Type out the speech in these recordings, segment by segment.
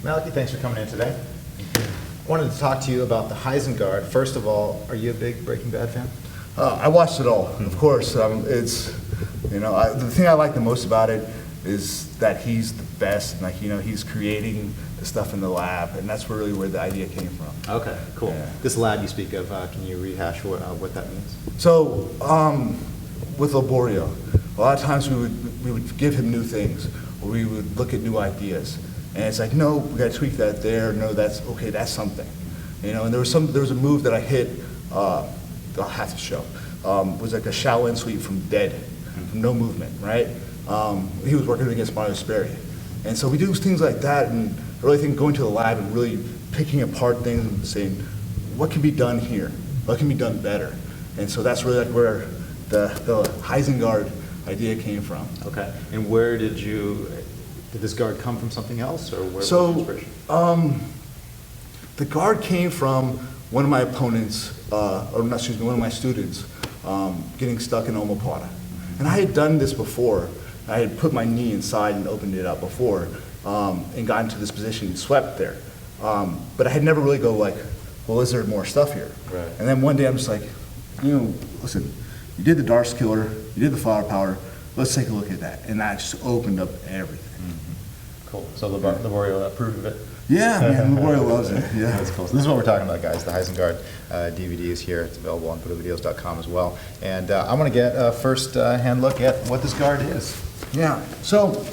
Malachy, thanks for coming in today. I wanted to talk to you about the Heisen guard. First of all, are you a big Breaking Bad fan? I watched it all, of course. It's, the thing I like the most about it is that he's the best, and he's creating the stuff in the lab, and that's really where the idea came from. Okay, cool. Yeah. This lab you speak of, can you rehash what that means? So, with Laborio, a lot of times we would give him new things, or we would look at new ideas, and it's like, no, we got to tweak that there. No, that's okay. That's something, And there was a move that I hit. I'll have to show. It was like a Shaolin sweep from dead, from no movement, right? He was working against Mario Sperry. And so we do things like that, and I really think going to the lab and really picking apart things and saying, what can be done here? What can be done better? And so that's really like where the Heisen guard idea came from. Okay, and where did this guard come from something else, or where was the inspiration? The guard came from one of my opponents, one of my students, getting stuck in omoplata. And I had done this before. I had put my knee inside and opened it up before, and got into this position and swept there. But I had never really go like, well, is there more stuff here? Right. And then one day I'm just like, listen, you did the Darce Killer, you did the Firepower, let's take a look at that. And that just opened up everything. Mm-hmm. Cool. So Laborio approved of it? Yeah, man, Laborio loves it. Yeah. That's cool. So this is what we're talking about, guys. The Heisen Guard DVD is here. It's available on BudoVideos.com as well. And I want to get a first-hand look at what this guard is. Yeah, so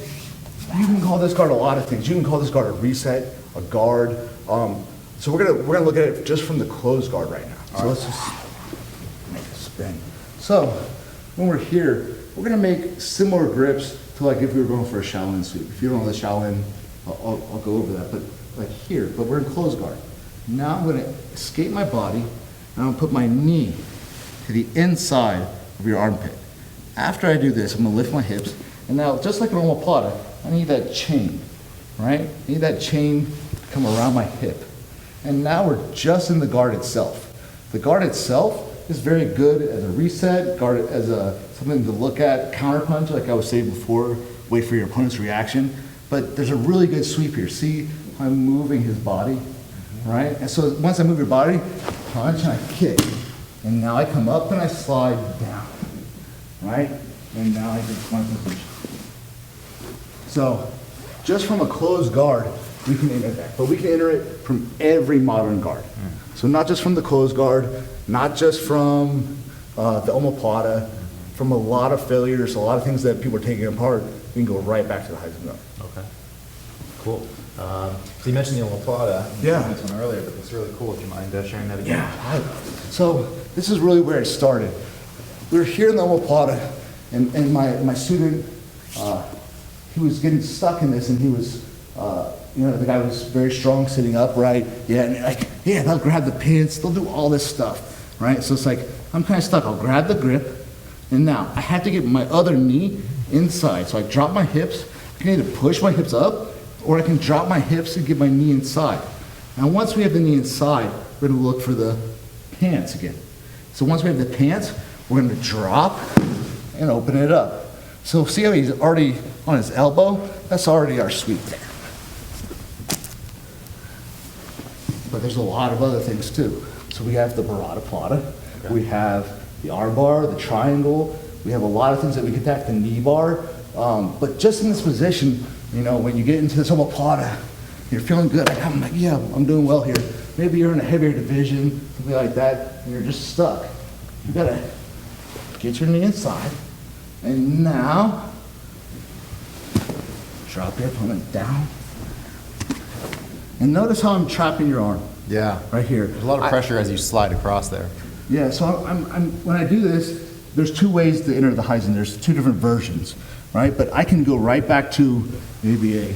you can call this guard a lot of things. You can call this guard a reset, a guard. So we're gonna look at it just from the closed guard right now. So let's just make a spin. So when we're here, we're gonna make similar grips to like if we were going for a Shaolin sweep. If you don't know the Shaolin, I'll go over that. But like here, but we're in closed guard. Now I'm gonna escape my body, and I'm gonna put my knee to the inside of your armpit. After I do this, I'm gonna lift my hips. And now, just like an omoplata, I need that chain, right? I need that chain to come around my hip. And now we're just in the guard itself. The guard itself is very good as a reset, guard as something to look at, counterpunch, like I was saying before, wait for your opponent's reaction. But there's a really good sweep here. See how I'm moving his body, right? And so once I move your body, punch and I kick. And now I come up and I slide down, right? And now I get my position. So, just from a closed guard, we can enter that. But we can enter it from every modern guard. So not just from the closed guard, not just from the omoplata, from a lot of failures, a lot of things that people are taking apart, we can go right back to the Heisen guard. Okay. Cool. So you mentioned the omoplata. Yeah. You mentioned this one earlier, but it's really cool. Do you mind sharing that again? Yeah. So this is really where it started. We were here in the omoplata, and my student, he was getting stuck in this, and he was, the guy was very strong sitting upright. Yeah, and like, yeah, they'll grab the pins, they'll do all this stuff, right? So it's like, I'm kind of stuck. I'll grab the grip, and now I have to get my other knee inside. So I drop my hips. I can either push my hips up, or I can drop my hips and get my knee inside. Now, once we have the knee inside, we're going to look for the pants again. So once we have the pants, we're going to drop and open it up. So see how he's already on his elbow? That's already our sweep there. But there's a lot of other things too. So we have the Barada plata, we have the arm bar, the triangle, we have a lot of things that we can attack, the knee bar. But just in this position, when you get into this omoplata, you're feeling good. I'm like, yeah, I'm doing well here. Maybe you're in a heavier division, something like that, and you're just stuck. You gotta get your knee inside. And now, drop your opponent down. And notice how I'm trapping your arm. Yeah. Right here. There's a lot of pressure as you slide across there. Yeah, so when I do this, there's two ways to enter the Heisen. There's two different versions, right? But I can go right back to maybe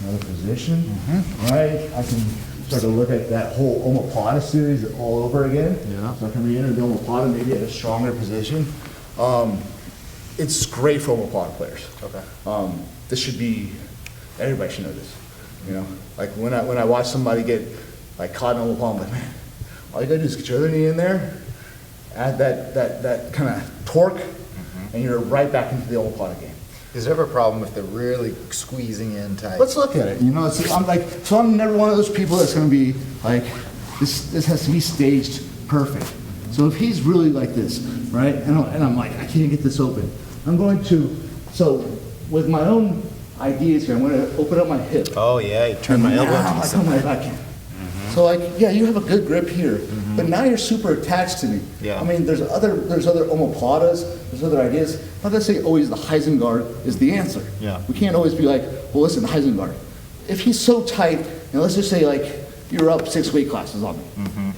another position, right? I can start to look at that whole omoplata series all over again. Yeah. So I can re-enter the omoplata maybe at a stronger position. It's great for omoplata players. Okay. This should be, everybody should know this. Like when I watch somebody get like caught in omoplata, I'm like, man, all you gotta do is get your other knee in there, add that kind of torque, and you're right back into the omoplata game. Is there ever a problem if they're really squeezing in tight? Let's look at it. You know, I'm never one of those people that's going to be like, this has to be staged perfect. So if he's really like this, right, and I'm like, I can't get this open, I'm going to, so with my own ideas here, I'm going to open up my hip. Oh yeah, you turn my elbow into I something. come right back in. So like, yeah, you have a good grip here, but now you're super attached to me. Yeah. I mean, there's other omoplatas, there's other ideas. I'm not gonna say always the Heisen guard is the answer. Yeah. We can't always be like, well, listen, the Heisen guard. If he's so tight, and let's just say like you're up 6 weight classes on me,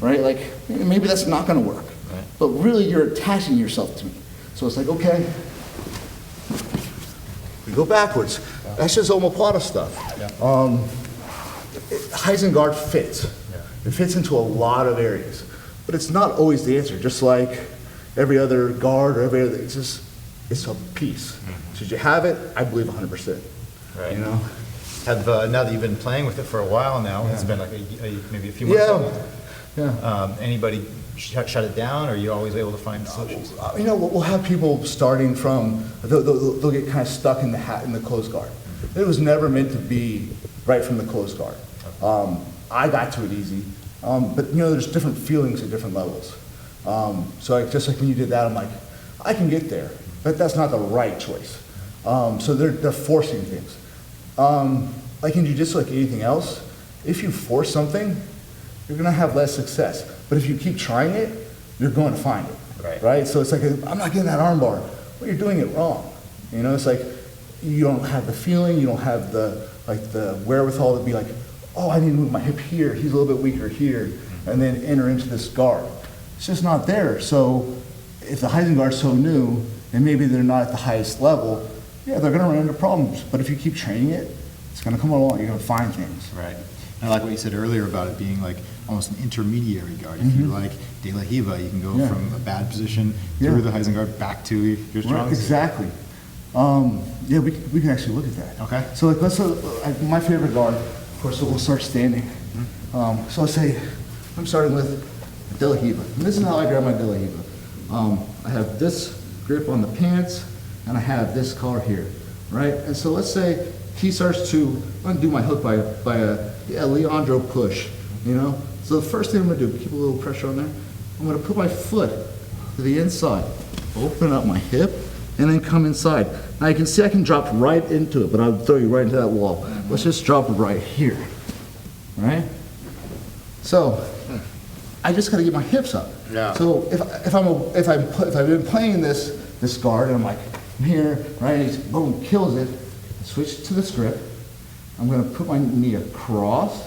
right? Like maybe that's not gonna work. Right. But really, you're attaching yourself to me. So it's like, okay, we go backwards. That's just omoplata stuff. Yeah. Heisen guard fits. It fits into a lot of areas, but it's not always the answer. Just like every other guard or every other, it's a piece. Should you have it? I believe 100%. Right. You know. Have now that you've been playing with it for a while now, it's been like maybe a few months. Yeah. Anybody shut it down, or are you always able to find solutions? You know, we'll have people starting from, they'll get kind of stuck in the closed guard. It was never meant to be right from the closed guard. I got to it easy, but you know, there's different feelings at different levels. So like, just like when you did that, I'm like, I can get there, but that's not the right choice. So they're forcing things. Like in jiu-jitsu, like anything else, if you force something, you're gonna have less success. But if you keep trying it, you're going to find it. Right. Right? So it's like, I'm not getting that arm bar. Well, you're doing it wrong. You know, it's like, you don't have the feeling, you don't have the wherewithal to be like, oh, I need to move my hip here, he's a little bit weaker here, and then enter into this guard. It's just not there. So if the Heisen guard's so new, and maybe they're not at the highest level, yeah, they're gonna run into problems. But if you keep training it, it's gonna come along, you're gonna find things. Right. And I like what you said earlier about it being like almost an intermediary guard. If you like De La Riva, you can go from a bad position through the Heisen guard back to your strongest. Right, exactly. Yeah, we can actually look at that. Okay. So like, my favorite guard, of course, so we'll start standing. So let's say I'm starting with De La Riva. And this is how I grab my De La Riva. I have this grip on the pants, and I have this collar here, right? And so let's say he starts to undo my hook by a Leandro push, you know? So the first thing I'm gonna do, keep a little pressure on there, I'm gonna put my foot to the inside, open up my hip, and then come inside. Now you can see I can drop right into it, but I'll throw you right into that wall. Let's just drop it right here, right? So I just gotta get my hips up. Yeah. So if I've been playing this guard and I'm like, I'm here, right? And he's boom, kills it. Switch to this grip. I'm gonna put my knee across,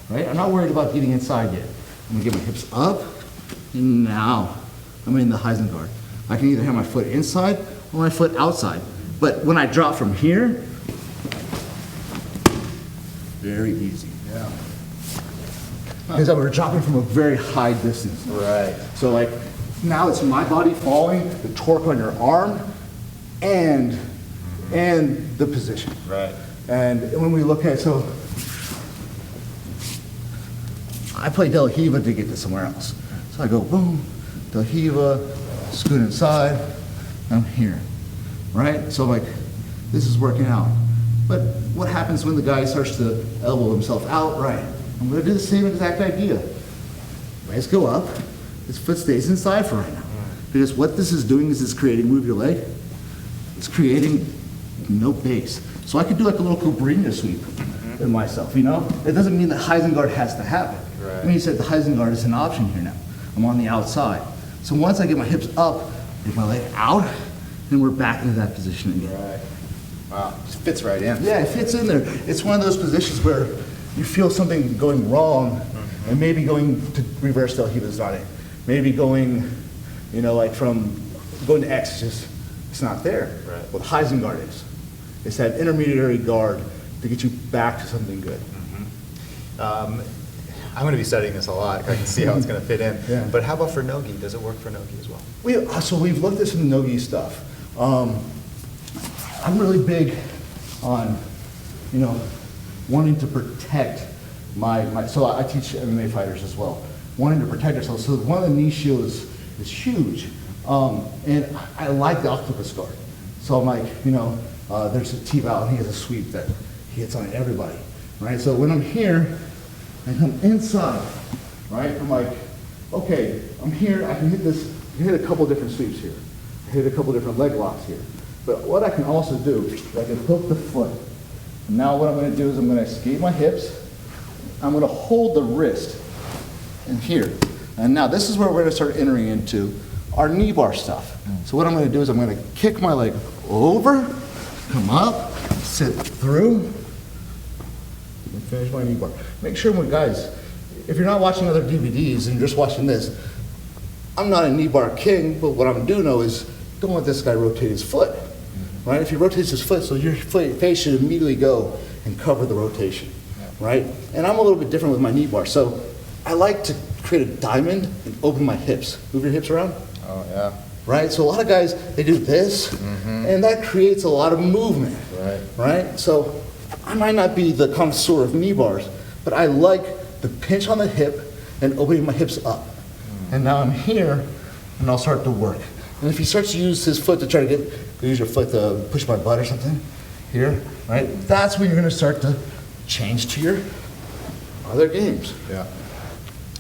right? I'm not worried about getting inside yet. I'm gonna get my hips up, and now I'm in the Heisen guard. I can either have my foot inside or my foot outside. But when I drop from here, very easy. Yeah. Because we're dropping from a very high distance. Right. So like, now it's my body falling, the torque on your arm, and the position. Right. And when we look at, so I play De La Riva to get to somewhere else. So I go boom, De La Riva, scoot inside, I'm here, right? So like, this is working out. But what happens when the guy starts to elbow himself out? Right. I'm gonna do the same exact idea. Legs go up, his foot stays inside for right now. Because what this is doing is it's creating, move your leg, it's creating no base. So I could do like a little Cobrinha sweep in myself, you know? It doesn't mean that Heisen guard has to happen. Right. I mean, you said the Heisen guard is an option here now. I'm on the outside. So once I get my hips up, get my leg out, then we're back into that position again. Right. Wow. Just fits right in. Yeah, it fits in there. It's one of those positions where you feel something going wrong, and maybe going to reverse del Riva is not it. Maybe going, you know, like from going to X, it's not there. Right. Well, the Heisen guard is. It's that intermediary guard to get you back to something good. I'm going to be studying this a lot. I can see how it's going to fit in. Yeah. But how about for Nogi? Does it work for Nogi as well? So we've looked at some Nogi stuff. I'm really big on, you know, wanting to protect so I teach MMA fighters as well, wanting to protect ourselves. So one of the knee shields is huge. And I like the octopus guard. So I'm like, you know, There's a T-Val, and he has a sweep that he hits on everybody, right? So when I'm here, I come inside, right? I'm like, okay, I'm here, I can hit this, I can hit a couple different sweeps here. I hit a couple different leg locks here. But what I can also do is I can hook the foot. And now what I'm gonna do is I'm gonna escape my hips. I'm gonna hold the wrist in here. And now this is where we're gonna start entering into our knee bar stuff. So what I'm gonna do is I'm gonna kick my leg over, come up, sit through, and finish my knee bar. Make sure, guys, if you're not watching other DVDs and you're just watching this, I'm not a knee bar king, but what I do know is don't let this guy rotate his foot, right? If he rotates his foot, so your face should immediately go and cover the rotation, right? And I'm a little bit different with my knee bar. So I like to create a diamond and open my hips. Move your hips around. Oh, yeah. Right? So a lot of guys, they do this, and that creates a lot of movement, right? So I might not be the connoisseur of knee bars, but I like the pinch on the hip and opening my hips up. And now I'm here, and I'll start to work. And if he starts to use his foot to try to use your foot to push my butt or something, here, right? That's when you're gonna start to change to your other games. Yeah.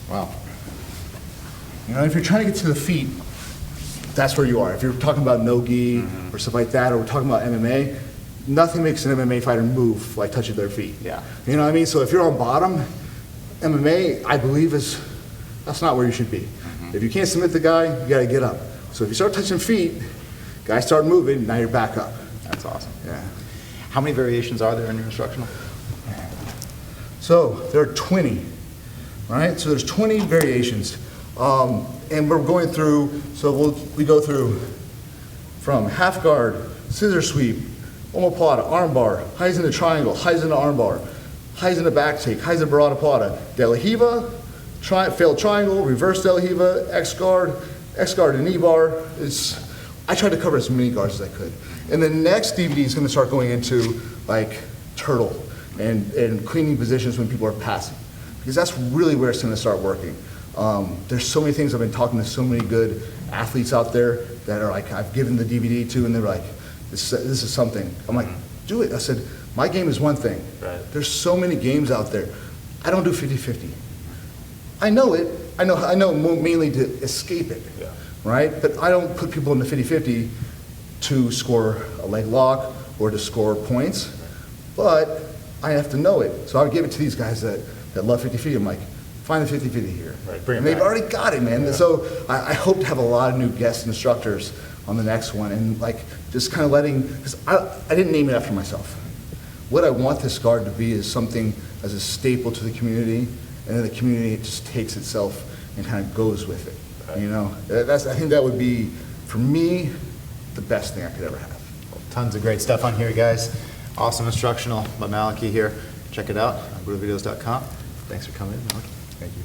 Wow. You know, if you're trying to get to the feet, that's where you are. If you're talking about Nogi or stuff like that, or we're talking about MMA, nothing makes an MMA fighter move like touching their feet. Yeah. You know what I mean? So if you're on bottom, MMA, I believe, that's not where you should be. If you can't submit the guy, you gotta get up. So if you start touching feet, guys start moving, now you're back up. That's awesome. Yeah. How many variations are there in your instructional? So there are 20, right? So there's 20 variations. And we're going through, so we go through from half guard, scissor sweep, omoplata, arm bar, Heisen to triangle, Heisen to arm bar, Heisen to back take, Heisen barada plata, De La Hiva, failed triangle, reverse De La Hiva, X guard to knee bar. I tried to cover as many guards as I could. And the next DVD is gonna start going into like turtle and cleaning positions when people are passing, because that's really where it's gonna start working. There's so many things. I've been talking to so many good athletes out there that are like, I've given the DVD to, and they're like, this is something. I'm like, do it. I said, my game is one thing. Right. There's so many games out there. I don't do 50-50. I know it. I know mainly to escape it, right? But I don't put people in the 50-50 to score a leg lock or to score points, but I have to know it. So I would give it to these guys that love 50-50. I'm like, find the 50-50 here. Right, bring it and they've back. already got it, man. Yeah. So I hope to have a lot of new guest instructors on the next one, and like just kind of letting, because I didn't name it after myself. What I want this guard to be is something as a staple to the community, and then the community just takes itself and kind of goes with it. Right. You know, I think that would be, for me, the best thing I could ever have. Well, tons of great stuff on here, guys. Awesome instructional by Malachy here. Check it out on BudoVideos.com. Thanks for coming in, Malachy. Thank you.